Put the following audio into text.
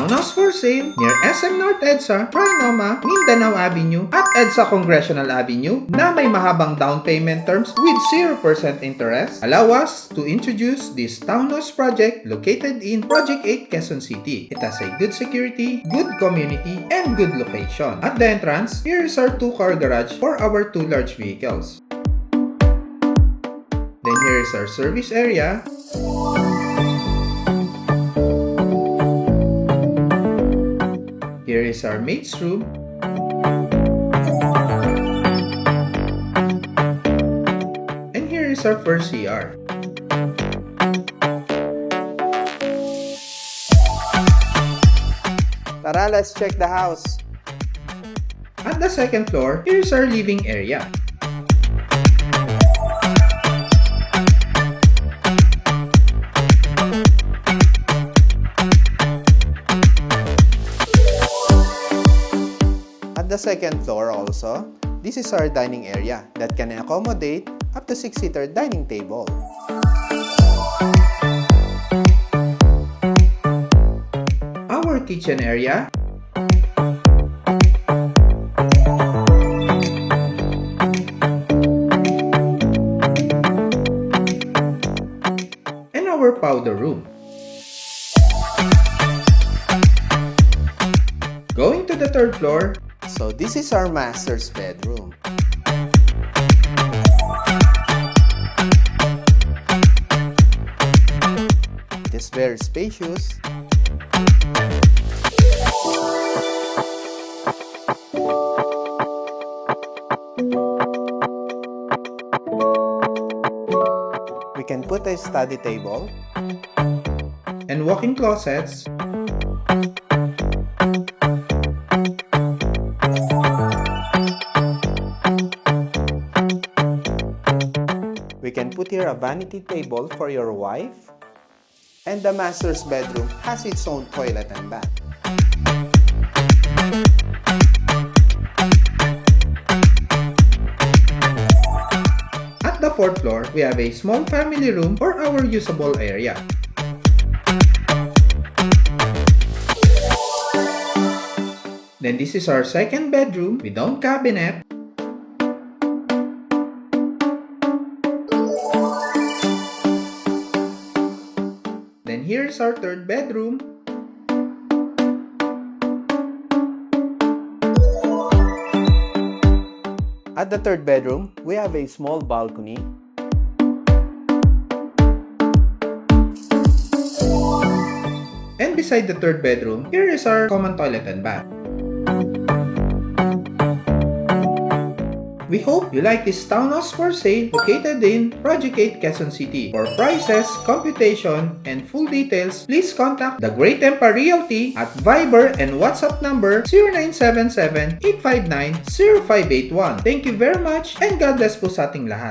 Townhouse for sale near SM North EDSA, Trinoma, Mindanao Avenue at EDSA Congressional Avenue na may mahabang down payment terms with 0% interest. Allow us to introduce this townhouse project located in Project 8 Quezon City. It has a good security, good community, and good location. At the entrance, here is our 2-car garage for our 2 large vehicles. Then here is our service area. Here is our maid's room. And here is our first CR. Tara, let's check the house. At the second floor, here is our living area. At the second floor also, this is our dining area that can accommodate up to 6-seater dining table. Our kitchen area. And our powder room. Going to the third floor. So this is our master's bedroom. It is very spacious. We can put a study table And walk-in closets. We can put here a vanity table for your wife. And the master's bedroom has its own toilet and bath. At the fourth floor, we have a small family room for our usable area. Then this is our second bedroom with own cabinet. Then here's our third bedroom. At the third bedroom, we have a small balcony. And beside the third bedroom, here is our common toilet and bath. We hope you like this townhouse for sale located in Project 8 Quezon City. For prices, computation, and full details, please contact The Great Empa Realty at Viber and WhatsApp number 0977-859-0581. Thank you very much and God bless po sa ating lahat.